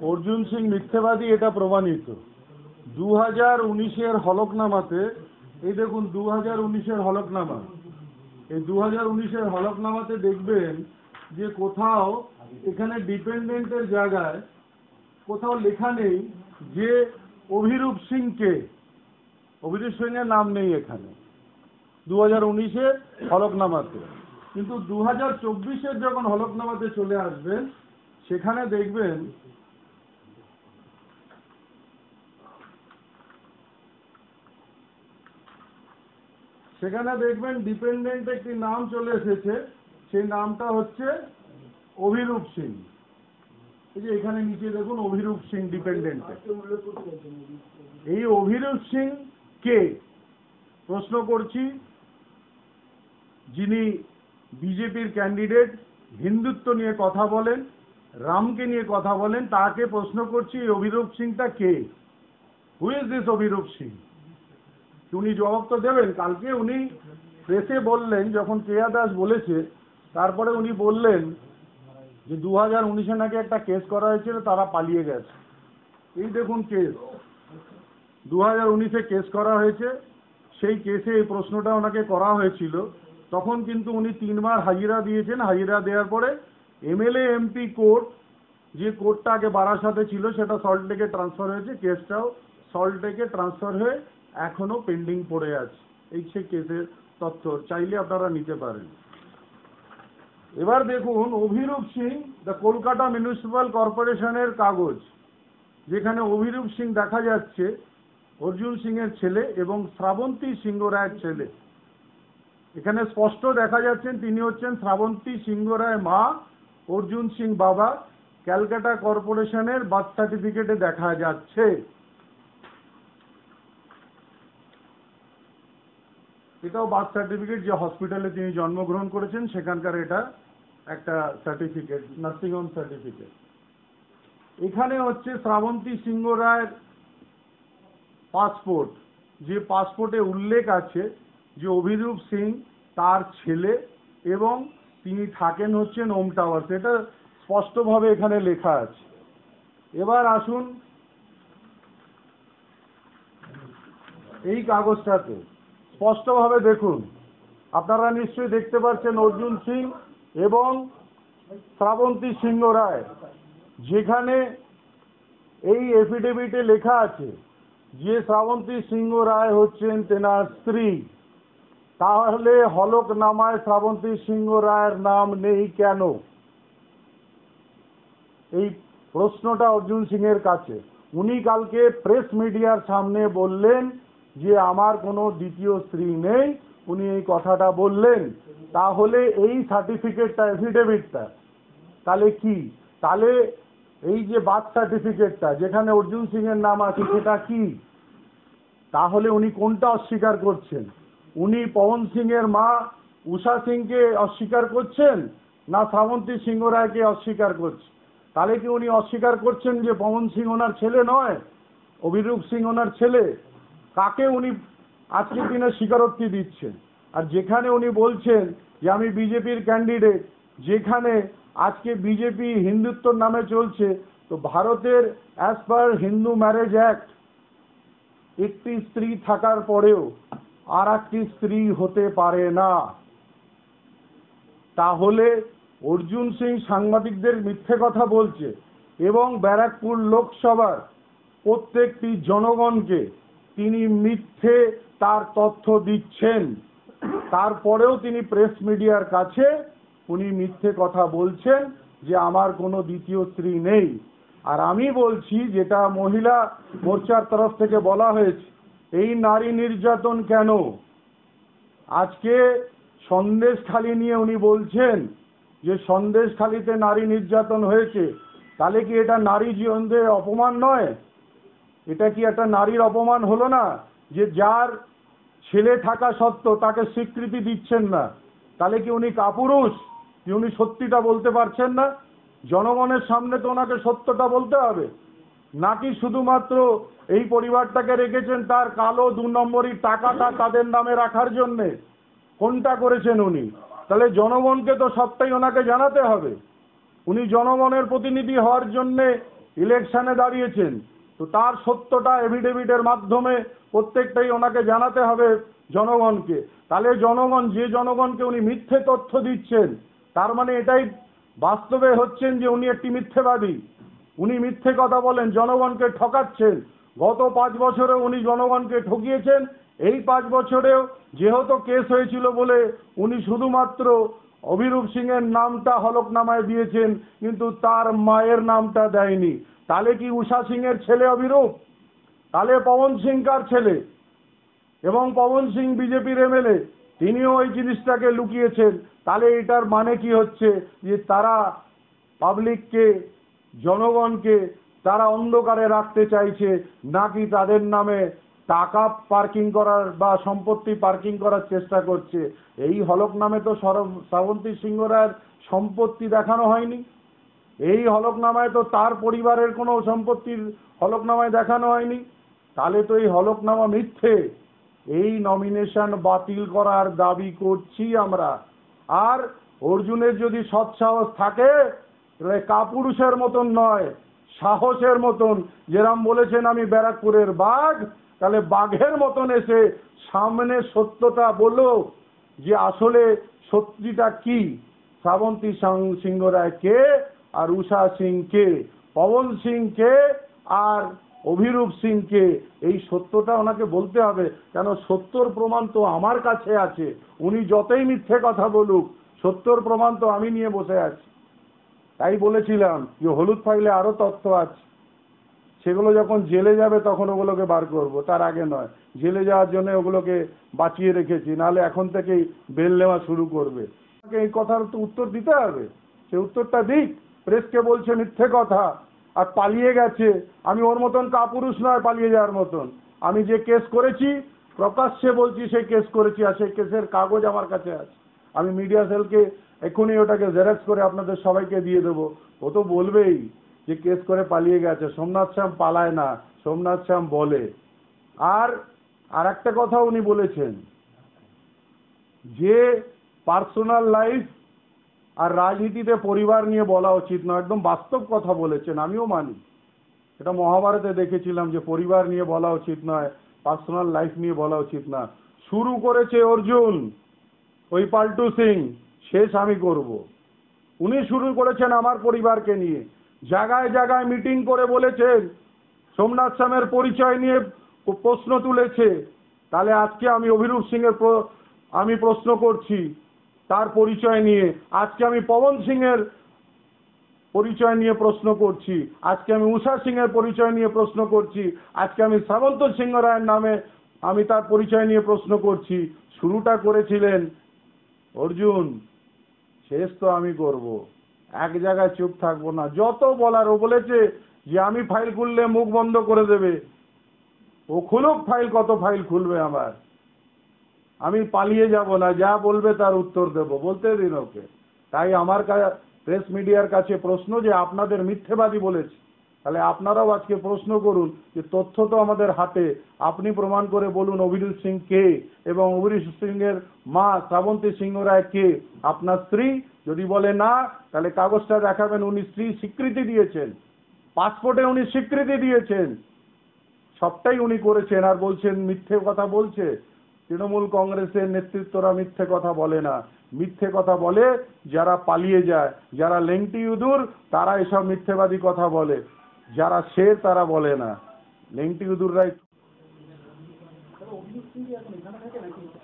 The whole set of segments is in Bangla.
অর্জুন সিং মিথ্যেবাদী এটা প্রমাণিত। 2019-এর হলফনামাতে, এই দেখুন 2019-এর হলফনামা, এই 2019-এর হলফনামাতে দেখবেন যে কোথাও এখানে ডিপেন্ডেন্টের জায়গায় কোথাও লেখা নেই যে অভিরূপ সিং কে। অভিরূপ সিংয়ের নাম নেই এখানে 2019-এর হলফনামাতে। কিন্তু 2024-এর যখন হলফনামাতে চলে আসবেন সেখানে দেখবেন ডিপেন্ডেন্ট একটি নাম চলে এসেছে, সেই নামটা হচ্ছে অভিরূপ সিং। এই যে এখানে নিচে দেখুন অভিরূপ সিং ডিপেন্ডেন্ট। এই অভিরূপ সিং কে প্রশ্ন করছি, যিনি বিজেপির ক্যান্ডিডেট, হিন্দুত্ব নিয়ে কথা বলেন, রামকে নিয়ে কথা বলেন, তাকে প্রশ্ন করছি এই অভিরূপ সিংটা কে? Who is this Abhirup Singh? উনি জবাব তো দেবেন। কালকে উনি প্রেসে বললেন, যখন কেয়া দাস বলেছে, তারপরে উনি বললেন যে 2019-এ নাকি একটা কেস করা হয়েছিল, তারা পালিয়ে গেছে। এই দেখুন কেস 2019-এ কেস করা হয়েছে, সেই কেসে এই প্রশ্নটা ওনাকে করা হয়েছিল। তখন কিন্তু উনি 3 বার হাজিরা দিয়েছেন। হাজিরা দেওয়ার পরে এমএলএ এমপি কোর্ট, যে কোর্টটা আগে বারাসাতে ছিল সেটা সল্টলেকে ট্রান্সফার হয়েছে, কেসটাও সল্টলেকে ট্রান্সফার হয়ে এখনো পেন্ডিং পড়ে আছে। এই সেই কেসের তথ্য চাইলে আপনারা নিতে পারেন। এবার দেখুন অভিরূপ সিং, দ্য কলকাতা মিউনিসিপ্যাল কর্পোরেশনের কাগজ, যেখানে অভিরূপ সিং দেখা যাচ্ছে অর্জুন সিং এর ছেলে এবং শ্রাবন্তী সিংহ রায়ের ছেলে। এখানে স্পষ্ট দেখা যাচ্ছেন তিনি হচ্ছেন শ্রাবন্তী সিংহ রায় মা, অর্জুন সিং বাবা। ক্যালকাটা কর্পোরেশনের বার্থ সার্টিফিকেটে দেখা যাচ্ছে। এটাও বার্থ সার্টিফিকেট, যে হসপিটালে তিনি জন্মগ্রহণ করেছেন সেখানকার এটা একটা সার্টিফিকেট, নার্সিং হোম সার্টিফিকেট। এখানে হচ্ছে শ্রাবন্তী সিংহ রায়ের পাসপোর্ট, যে পাসপোর্টে উল্লেখ আছে যে অভিরূপ সিং তার ছেলে এবং তিনি থাকেন হচ্ছেন ওম টাওয়ার, সেটা স্পষ্টভাবে এখানে লেখা আছে। এবার আসুন এই কাগজটাতে স্পষ্টভাবে দেখুন, আপনারা নিশ্চয়ই দেখতে পাচ্ছেন অর্জুন সিং এবং শ্রাবন্তী সিংহ রায়, যেখানে এই এফিডেভিটে লেখা আছে যে শ্রাবন্তী সিংহ রায় হচ্ছেন তেনার স্ত্রী। তাহলে হলফনামায় শ্রাবন্তী সিংহ রায়ের নাম নেই কেন? এই প্রশ্নটা অর্জুন সিং এর কাছে। উনি কালকে প্রেস মিডিয়ার সামনে বললেন যে আমার কোনো দ্বিতীয় স্ত্রী নেই, উনি এই কথাটা বললেন। তাহলে এই সার্টিফিকেটটা, এফিডেভিটটা তাহলে কি? তাহলে এই যে বার্থ সার্টিফিকেটটা যেখানে অর্জুন সিং এর নাম আছে সেটা কি? তাহলে উনি কোনটা অস্বীকার করছেন? উনি পবন সিং এর মা উষা সিংকে অস্বীকার করছেন না শ্রাবন্তী সিংহ রায়কে অস্বীকার করছেন? তাহলে কি উনি অস্বীকার করছেন যে পবন সিং ওনার ছেলে নয়, অভিরূপ সিং ওনার ছেলে? কাকে উনি আজকের দিনে স্বীকারোক্তি দিচ্ছেন? আর যেখানে উনি বলছেন যে আমি বিজেপির ক্যান্ডিডেট, যেখানে আজকে বিজেপি হিন্দুত্বর নামে চলছে, তো ভারতের as per Hindu marriage act একটি স্ত্রী থাকার পরেও আর একটি স্ত্রী হতে পারে না। তাহলে অর্জুন সিং সাংবাদিকদের মিথ্যে কথা বলছে এবং ব্যারাকপুর লোকসভার প্রত্যেকটি জনগণকে তিনি মিথ্যে তার তথ্য দিচ্ছেন। তারপরেও তিনি প্রেস মিডিয়ার কাছে উনি মিথ্যে কথা বলছেন যে আমার কোনো দ্বিতীয় স্ত্রী নেই। আর আমি বলছি, যেটা মহিলা মোর্চার তরফ থেকে বলা হয়েছে, এই নারী নির্যাতন কেন? আজকে সন্দেশখালি নিয়ে উনি বলছেন যে সন্দেশখালিতে নারী নির্যাতন হয়েছে, তাহলে কি এটা নারী জীবনের অপমান নয়? এটা কি একটা নারীর অপমান হলো না? যে যার ছেলে থাকা সত্ত্বেও তাকে স্বীকৃতি দিচ্ছেন না, তাহলে কি উনি কাপুরুষ? যে উনি সত্যিটা বলতে পারছেন না? জনগণের সামনে তো ওনাকে সত্যটা বলতে হবে, নাকি শুধুমাত্র এই পরিবারটাকে রেখেছেন তার কালো 2 নম্বরি টাকাটা তাদের নামে রাখার জন্যে? কোনটা করেছেন উনি? তাহলে জনগণকে তো সবটাই ওনাকে জানাতে হবে। উনি জনগণের প্রতিনিধি হওয়ার জন্যে ইলেকশনে দাঁড়িয়েছেন, তো তার সত্যটা এফিডেভিটের মাধ্যমে প্রত্যেকটাই ওনাকে জানাতে হবে জনগণকে। তাহলে জনগণ, যে জনগণকে উনি মিথ্যে তথ্য দিচ্ছেন, তার মানে এটাই বাস্তবে হচ্ছেন যে উনি একটি মিথ্যেবাদী। উনি মিথ্যে কথা বলেন, জনগণকে ঠকাচ্ছেন। গত 5 বছরে উনি জনগণকে ঠকিয়েছেন। এই 5 বছরেও যেহেতু কেস হয়েছিল বলে উনি শুধুমাত্র অভিরূপ সিংয়ের নামটা হলফনামায় দিয়েছেন, কিন্তু তার মায়ের নামটা দেয়নি। তাহলে কি উষা সিংয়ের ছেলে অভিরূপ? তাহলে পবন সিং কার ছেলে? এবং পবন সিং বিজেপির এমএলএ, তিনিও ওই জিনিসটাকে লুকিয়েছেন। তাহলে এটার মানে কি হচ্ছে যে তারা পাবলিককে, জনগণকে তারা অন্ধকারে রাখতে চাইছে, নাকি তাদের নামে টাকা পার্কিং করার বা সম্পত্তি পার্কিং করার চেষ্টা করছে? এই হলফনামে তো শ্রাবন্তী সিংহ রায়ের সম্পত্তি দেখানো হয়নি। এই হলফনামায় তো তার পরিবারের কোনো সম্পত্তির হলফনামায় দেখানো হয়নি। তাহলে তো এই হলফনামা মিথ্যে। এই নমিনেশন বাতিল করার দাবি করছি আমরা। আর অর্জুনের যদি সৎসাহস থাকে, তাহলে কাপুরুষের মতন নয়, সাহসের মতন, যেরাম বলেছেন আমি ব্যারাকপুরের বাঘ, তাহলে বাঘের মতন এসে সামনে সত্যটা বলো যে আসলে সত্যিটা কি। শ্রাবন্তী সিংহ রায় কে, আর উষা সিং কে, পবন সিং কে, আর অভিরূপ সিং কে, এই সত্যটা ওনাকে বলতে হবে। কেন, সত্যর প্রমাণ তো আমার কাছে আছে। উনি যতই মিথ্যে কথা বলুক, সত্যর প্রমাণ তো আমি নিয়ে বসে আছি। তাই বলেছিলাম যে হলুদ ফাইলে আরো তথ্য আছে, সেগুলো যখন জেলে যাবে তখন ওগুলোকে বার করব, তার আগে নয়। জেলে যাওয়ার জন্য ওগুলোকে বাঁচিয়ে রেখেছি, নাহলে এখন থেকেই বেল নেওয়া শুরু করবে। এই কথার তো উত্তর দিতে হবে, সে উত্তরটা দিক। প্রেসকে বলছে মিথ্যে কথা আর পালিয়ে গেছে। আমি ওর মতন কাপুরুষ নয় পালিয়ে যাওয়ার মতন। আমি যে কেস করেছি প্রকাশ্যে বলছি, সেই কেস করেছি, আর সেই কেসের কাগজ আমার কাছে আছে। আমি মিডিয়া সেলকে এক্ষুনি ওটাকে জেরক্স করে আপনাদের সবাইকে দিয়ে দেবো। ও তো বলবেই যে কেস করে পালিয়ে গেছে। সোমনাথ শ্যাম পালায় না, সোমনাথ শ্যাম বলে। আর একটা কথা উনি বলেছেন যে পার্সোনাল লাইফ আর রাজনীতিতে পরিবার নিয়ে বলা উচিত নয়। একদম বাস্তব কথা বলেছেন, আমিও মানি। এটা মহাভারতে দেখেছিলাম যে পরিবার নিয়ে বলা উচিত নয়, পার্সোনাল লাইফ নিয়ে বলা উচিত না। শুরু করেছে অর্জুন, ওই পাল্টু সিং, শেষ আমি করব। উনি শুরু করেছেন আমার পরিবারকে নিয়ে। জায়গায় জায়গায় মিটিং করে বলেছেন, সোমনাথ শ্যামের পরিচয় নিয়ে প্রশ্ন তুলেছে। তাহলে আজকে আমি অভিরূপ সিংয়ের আমি প্রশ্ন করছি তার পরিচয় নিয়ে। আজকে আমি পবন সিংয়ের পরিচয় নিয়ে প্রশ্ন করছি। আজকে আমি উষা সিংয়ের পরিচয় নিয়ে প্রশ্ন করছি। আজকে আমি শ্রাবন্ত সিংহ রায়ের নামে আমি তার পরিচয় নিয়ে প্রশ্ন করছি। শুরুটা করেছিলেন অর্জুন, শেষ তো আমি করব। এক জায়গায় চুপ থাকবো না, যত বলার। ও বলেছে যে আমি ফাইল খুললে মুখ বন্ধ করে দেবে। ও খুলুক ফাইল, কত ফাইল খুলবে আমার। আমি পালিয়ে যাব না, যা বলবে তার উত্তর দেব, বলতে দিন ওকে। তাই আমার প্রেস মিডিয়ার কাছে প্রশ্ন যে আপনাদের মিথ্যেবাদী বলেছে, তাহলে আপনারাও আজকে প্রশ্ন করুন যে তথ্য তো আমাদের হাতে, আপনি প্রমাণ করে বলুন অভিরূপ সিং কে এবং অভিরূপ সিংয়ের মা শ্রাবন্তী সিংহ রায় কে, আপনার স্ত্রী? যদি বলে না, তাহলে কাগজটা দেখাবেন উনি স্ত্রী স্বীকৃতি দিয়েছেন, পাসপোর্টে উনি স্বীকৃতি দিয়েছেন, সবটাই উনি করেছেন। আর বলছেন মিথ্যে কথা বলছে। তৃণমূল কংগ্রেসের নেতৃত্বরা মিথ্যে কথা বলে না। মিথ্যে কথা বলে যারা পালিয়ে যায়, যারা লেংটি ইঁদুর, তারা এসব মিথ্যেবাদী কথা বলে। যারা শের তারা বলে না। লেংটি ইঁদুররাই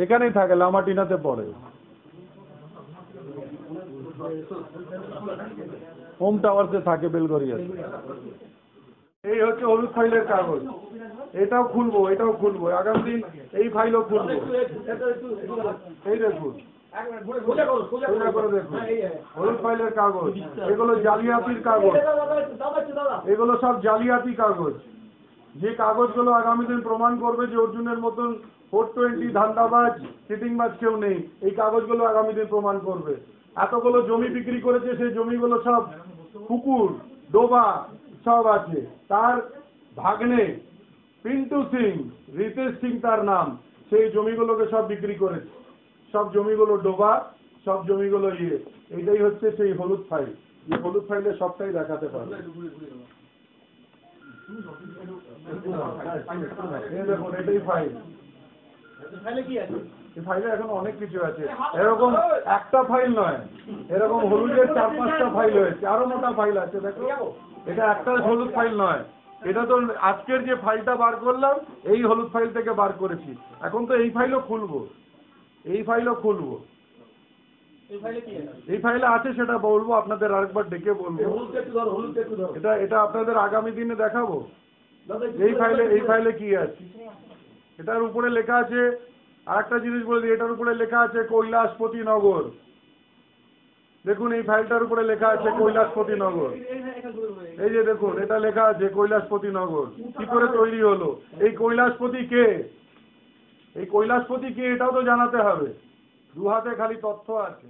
এখানেই থাকে, লামাটিনাতে পড়ে। হোম টাওয়ার্সে থাকে, বেলগড়িয়াতে। এই হচ্ছে হলুদ ফাইলের কাগজ। এটাও খুলবো, এটাও খুলবো আগামী দিন। এই ফাইলও খুলবো। এই দেখুন, সোজা করে দেখুন, হলুদ ফাইলের কাগজ। এগুলো জালিয়াতির কাগজ, এগুলো সব জালিয়াতি কাগজ। যে কাগজগুলো আগামী দিন প্রমাণ করবে যে অর্জুনের মতন 420 ধান্দাবাজ চিটিংবাজ কেউ নেই। এই কাগজগুলো আগামী দিন প্রমাণ করবে। এতগুলো জমি বিক্রি করেছে, সেই জমিগুলো সব পুকুর ডোবা সব আছে। তার ভাগ্নে পিন্টু সিং, রিতেশ সিং তার নাম, সেই জমিগুলোকে সব বিক্রি করেছে। সব জমিগুলো ডোবা, সব জমিগুলো এটাই হচ্ছে সেই হলুদ ফাইল। যে হলুদ ফাইলে সবটাই দেখাতে পারবে। এই দেখুন এটাই ফাইল। ফাইলে কি আছে? এই ফাইলে এখন অনেক কিছু আছে, এরকম একটা ফাইল নয়, এরকম হলুদের 4-5টা ফাইল হয়েছে, আরো মোটা ফাইল আছে দেখো। এটা একটা হলুদ ফাইল নয়, এটা তো আজকের যে ফাইলটা বার করলাম এই হলুদ ফাইল থেকে বার করেছি। এখন তো এই ফাইলও খুলবো, এই ফাইলও খুলবো। এই ফাইলে কি আছে? এই ফাইলে আছে সেটা বলবো আপনাদের, আরেকবার ডেকে বলবো। হলুদটা একটু ধরো, হলুদটা একটু ধরো। এটা আপনাদের আগামী দিনে দেখাবো। এই ফাইলে কি আছে, এটার উপরে লেখা আছে। আরেকটা জিনিস বলে দিই, এটার উপরে লেখা আছে কৈলাসপতি নগর। দেখুন এই ফাইলটার উপরে লেখা আছে কৈলাসপতি নগর। এই যে দেখুন এটা লেখা আছে কৈলাসপতি নগর। কি করে তৈরি হলো, এই কৈলাসপতি কে, এই কৈলাসপতি কে এটাও তো জানাতে হবে। দু হাতে খালি তথ্য আছে।